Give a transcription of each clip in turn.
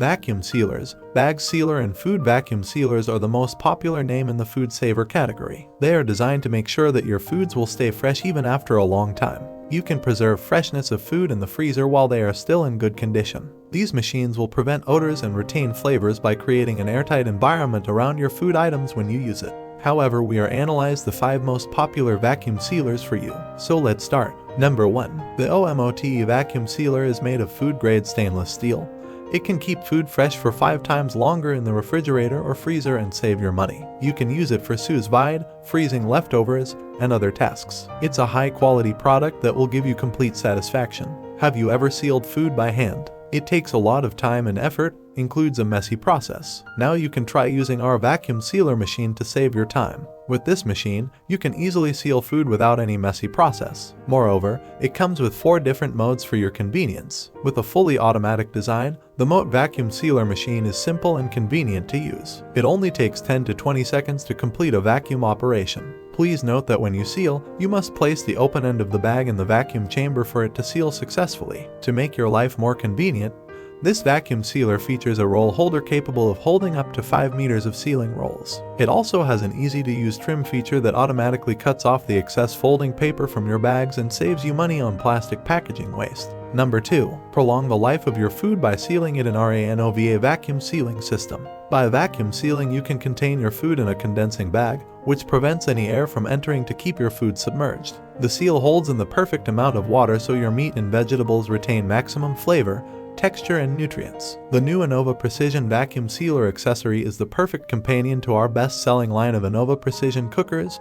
Vacuum sealers. Bag sealer and food vacuum sealers are the most popular name in the food saver category. They are designed to make sure that your foods will stay fresh even after a long time. You can preserve freshness of food in the freezer while they are still in good condition. These machines will prevent odors and retain flavors by creating an airtight environment around your food items when you use it. However, we are analyzed the 5 most popular vacuum sealers for you. So let's start. Number 1. The OMT Vacuum Sealer is made of food-grade stainless steel. It can keep food fresh for 5 times longer in the refrigerator or freezer and save your money. You can use it for sous vide, freezing leftovers, and other tasks. It's a high-quality product that will give you complete satisfaction. Have you ever sealed food by hand? It takes a lot of time and effort, includes a messy process. Now you can try using our vacuum sealer machine to save your time. With this machine, you can easily seal food without any messy process. Moreover, it comes with 4 different modes for your convenience. With a fully automatic design, the OMT Vacuum Sealer machine is simple and convenient to use. It only takes 10 to 20 seconds to complete a vacuum operation. Please note that when you seal, you must place the open end of the bag in the vacuum chamber for it to seal successfully. To make your life more convenient, this vacuum sealer features a roll holder capable of holding up to 5 meters of sealing rolls. It also has an easy-to-use trim feature that automatically cuts off the excess folding paper from your bags and saves you money on plastic packaging waste. Number 2. Prolong the life of your food by sealing it in our Anova vacuum sealing system. By vacuum sealing, you can contain your food in a condensing bag, which prevents any air from entering to keep your food submerged. The seal holds in the perfect amount of water so your meat and vegetables retain maximum flavor, texture, and nutrients. The new Anova Precision Vacuum Sealer accessory is the perfect companion to our best-selling line of Anova Precision cookers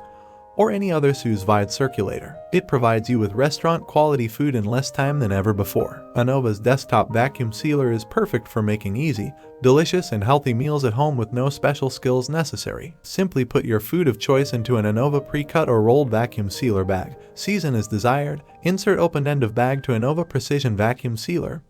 or any other sous vide circulator. It provides you with restaurant-quality food in less time than ever before. Anova's desktop vacuum sealer is perfect for making easy, delicious, and healthy meals at home with no special skills necessary. Simply put your food of choice into an Anova pre-cut or rolled vacuum sealer bag. Season as desired. Insert open end of bag to Anova Precision Vacuum Sealer.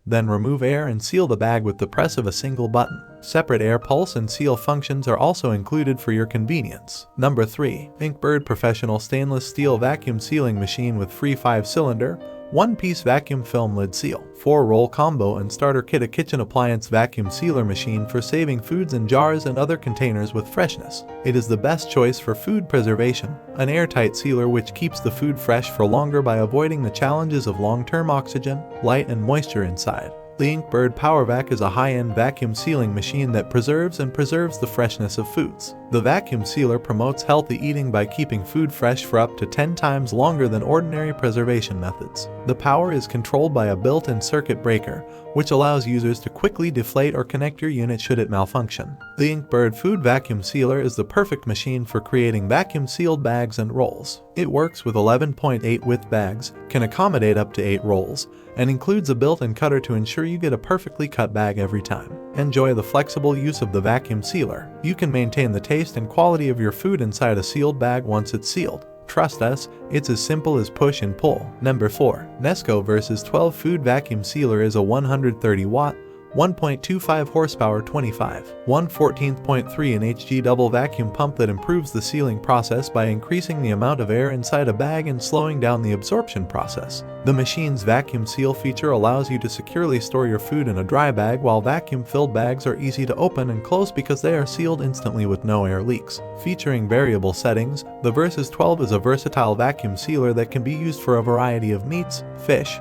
Then remove air and seal the bag with the press of a single button. Separate air pulse and seal functions are also included for your convenience. Number 3. Inkbird Professional Stainless Steel Vacuum Sealing Machine with free 5-cylinder, 1-piece vacuum film lid seal, 4-roll combo and starter kit. A kitchen appliance vacuum sealer machine for saving foods in jars and other containers with freshness. It is the best choice for food preservation. An airtight sealer which keeps the food fresh for longer by avoiding the challenges of long-term oxygen, light, and moisture inside. The Inkbird Power Vac is a high-end vacuum sealing machine that preserves the freshness of foods. The vacuum sealer promotes healthy eating by keeping food fresh for up to 10 times longer than ordinary preservation methods. The power is controlled by a built-in circuit breaker, which allows users to quickly deflate or connect your unit should it malfunction. The Inkbird Food Vacuum Sealer is the perfect machine for creating vacuum-sealed bags and rolls. It works with 11.8 width bags, can accommodate up to 8 rolls, and includes a built-in cutter to ensure you get a perfectly cut bag every time. Enjoy the flexible use of the vacuum sealer. You can maintain the taste and quality of your food inside a sealed bag once it's sealed. Trust us, it's as simple as push and pull. Number 4. Nesco VS12 Food Vacuum Sealer is a 130-watt, 1.25 horsepower 114.3 Hg double vacuum pump that improves the sealing process by increasing the amount of air inside a bag and slowing down the absorption process. The machine's vacuum seal feature allows you to securely store your food in a dry bag, while vacuum-filled bags are easy to open and close because they are sealed instantly with no air leaks. Featuring variable settings, the VS12 is a versatile vacuum sealer that can be used for a variety of meats, fish,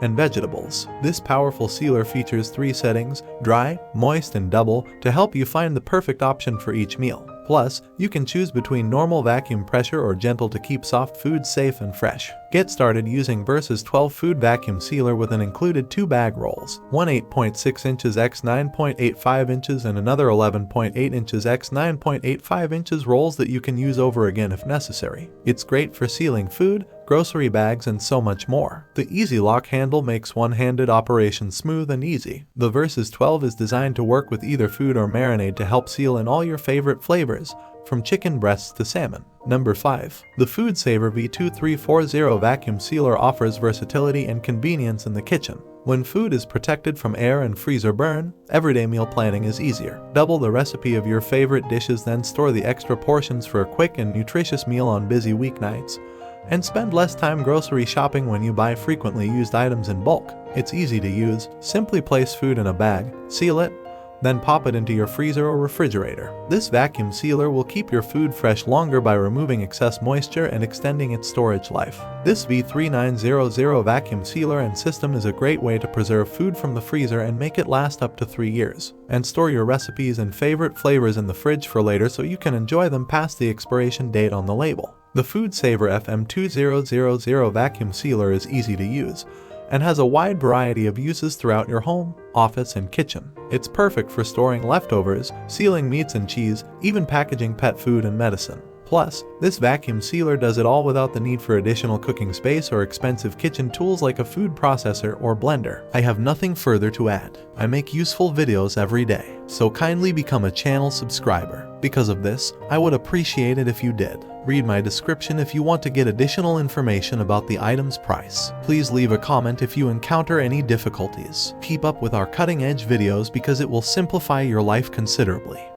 and vegetables. This powerful sealer features 3 settings, dry, moist, and double, to help you find the perfect option for each meal. Plus, you can choose between normal vacuum pressure or gentle to keep soft foods safe and fresh. Get started using VS12 Food Vacuum Sealer with an included 2 bag rolls, one 8.6 inches x 9.85 inches and another 11.8 inches x 9.85 inches rolls that you can use over again if necessary. It's great for sealing food, grocery bags, and so much more. The easy lock handle makes one-handed operation smooth and easy. The VS12 is designed to work with either food or marinade to help seal in all your favorite flavors, from chicken breasts to salmon. Number 5. The FoodSaver V2340 Vacuum Sealer offers versatility and convenience in the kitchen. When food is protected from air and freezer burn, everyday meal planning is easier. Double the recipe of your favorite dishes, then store the extra portions for a quick and nutritious meal on busy weeknights. and spend less time grocery shopping when you buy frequently used items in bulk. It's easy to use. Simply place food in a bag, seal it, then pop it into your freezer or refrigerator. This vacuum sealer will keep your food fresh longer by removing excess moisture and extending its storage life. This V2340 vacuum sealer and system is a great way to preserve food from the freezer and make it last up to 3 years. And store your recipes and favorite flavors in the fridge for later so you can enjoy them past the expiration date on the label. The FoodSaver FM2000 vacuum sealer is easy to use and has a wide variety of uses throughout your home, office, and kitchen. It's perfect for storing leftovers, sealing meats and cheese, even packaging pet food and medicine. Plus, this vacuum sealer does it all without the need for additional cooking space or expensive kitchen tools like a food processor or blender. I have nothing further to add. I make useful videos every day, so kindly become a channel subscriber. Because of this, I would appreciate it if you did. Read my description if you want to get additional information about the item's price. Please leave a comment if you encounter any difficulties. Keep up with our cutting-edge videos because it will simplify your life considerably.